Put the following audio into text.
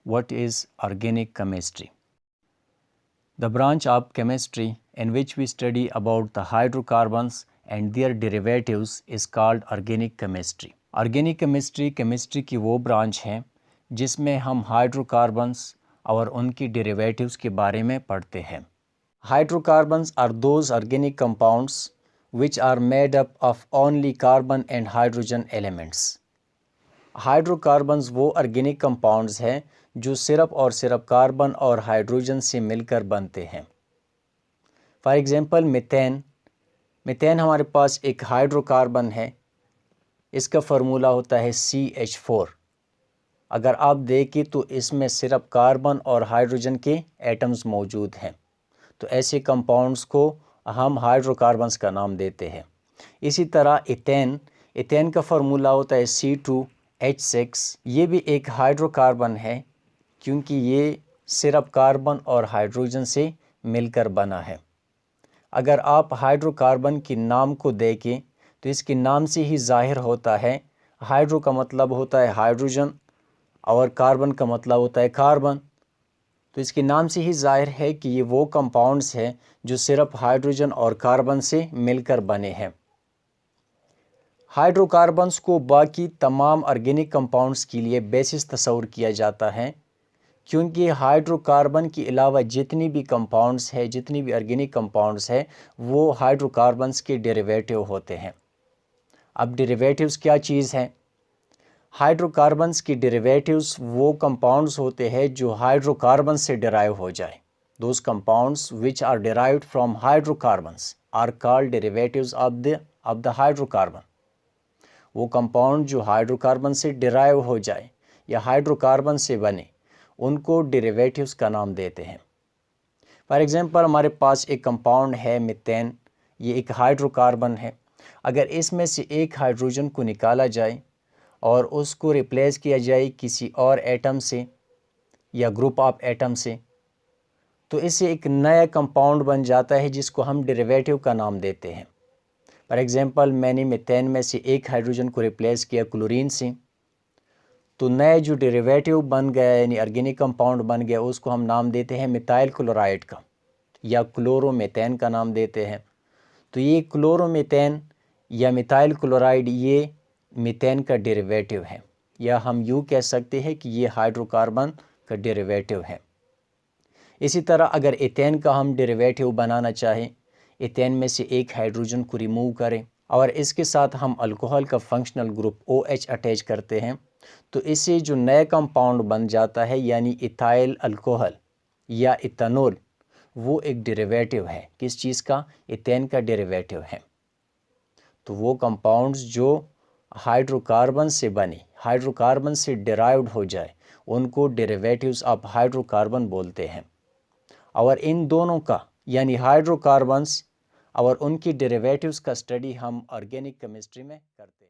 What is organic chemistry? The branch of chemistry in which we study about the hydrocarbons and their derivatives is called organic chemistry. Organic chemistry chemistry کی وہ branch ہے جس میں ہم ہائیڈروکاربنس اور ان کی derivatives کے بارے میں پڑھتے ہیں. Hydrocarbons are those organic compounds which are made up of only carbon and hydrogen elements. Hydrocarbons وہ آرگینک کمپاؤنڈز ہیں جو صرف اور صرف کاربن اور ہائیڈروجن سے مل کر بنتے ہیں. فار ایگزامپل میتین ہمارے پاس ایک ہائیڈروکاربن ہے. اس کا فارمولا ہوتا ہے CH4. اگر آپ دیکھیں تو اس میں صرف کاربن اور ہائیڈروجن کے ایٹمز موجود ہیں. تو ایسے کمپاؤنڈز کو ہم ہائیڈروکاربنز کا نام دیتے ہیں. اسی طرح ایتھین کا فارمولا ہوتا ہے C2H6. یہ بھی ایک ہائیڈرو کاربن ہے کیونکہ یہ صرف کاربن اور ہائیڈروجن سے مل کر بنا ہے. اگر آپ ہائیڈرو کاربن کے نام کو دیکھیں تو اس کے نام سے ہی ظاہر ہوتا ہے. ہائیڈرو کا مطلب ہوتا ہے ہائیڈروجن اور کاربن کا مطلب ہوتا ہے کاربن. تو اس کے نام سے ہی ظاہر ہے کہ یہ وہ کمپاؤنڈز ہیں جو صرف ہائیڈروجن اور کاربن سے مل کر بنے ہیں. ہائیڈرو کاربنز کو باقی تمام آرگینک کمپاؤنڈز کے لیے بیسس تصور کیا جاتا ہے کیونکہ ہائیڈرو کاربن کے علاوہ جتنی بھی کمپاؤنڈز ہیں جتنی بھی آرگینک کمپاؤنڈز ہیں وہ ہائیڈرو کاربنز کے ڈیریویٹیو ہوتے ہیں. اب ڈیریویٹیوز کیا چیز ہیں؟ ہائیڈرو کاربنز کی ڈیریویٹیوز وہ کمپاؤنڈز ہوتے ہیں جو ہائیڈرو کاربن سے ڈرائیو ہو جائیں. Those compounds which are derived from hydrocarbons are called derivatives of the hydrocarbon. وہ کمپاؤنڈ جو ہائیڈرو کاربن سے ڈرائیو ہو جائے یا ہائیڈرو کاربن سے بنے ان کو ڈیریویٹیوز کا نام دیتے ہیں. فار ایگزامپل ہمارے پاس ایک کمپاؤنڈ ہے میتین. یہ ایک ہائیڈرو کاربن ہے. اگر اس میں سے ایک ہائیڈروجن کو نکالا جائے اور اس کو ریپلیس کیا جائے کسی اور ایٹم سے یا گروپ آف ایٹم سے تو اس سے ایک نیا کمپاؤنڈ بن جاتا ہے جس کو ہم ڈیریویٹیو کا نام دیتے ہیں. فار ایگزامپل میں نے میتین میں سے ایک ہائیڈروجن کو ریپلیس کیا کلورین سے تو نیا جو ڈیریویٹیو بن گیا یعنی آرگینک کمپاؤنڈ بن گیا اس کو ہم نام دیتے ہیں میتائل کلورائڈ کا یا کلورو میتین کا نام دیتے ہیں. تو یہ کلورو میتین یا میتائل کلورائڈ یہ میتین کا ڈیریویٹیو ہے یا ہم یوں کہہ سکتے ہیں کہ یہ ہائیڈرو کاربن کا ڈیریویٹیو ہے. اسی طرح اگر ایتھین کا ہم ڈیریویٹیو بنانا چاہیں ایتھین میں سے ایک ہائیڈروجن کو ریموو کریں اور اس کے ساتھ ہم الکوہل کا فنکشنل گروپ OH اٹیچ کرتے ہیں تو اس سے جو نیا کمپاؤنڈ بن جاتا ہے یعنی ایتھائل الکوہل یا ایتھنول وہ ایک ڈیریویٹیو ہے. کس چیز کا؟ ایتھین کا ڈیریویٹیو ہے. تو وہ کمپاؤنڈز جو ہائیڈرو کاربن سے بنے ہائیڈرو کاربن سے ڈرائیوڈ ہو جائے ان کو ڈیریویٹیوز آف ہائیڈرو کاربن بولتے ہیں. اور ان دونوں کا یعنی ہائیڈرو کاربنز اور ان کی ڈیریویٹیوز کا اسٹڈی ہم آرگینک کیمسٹری میں کرتے ہیں.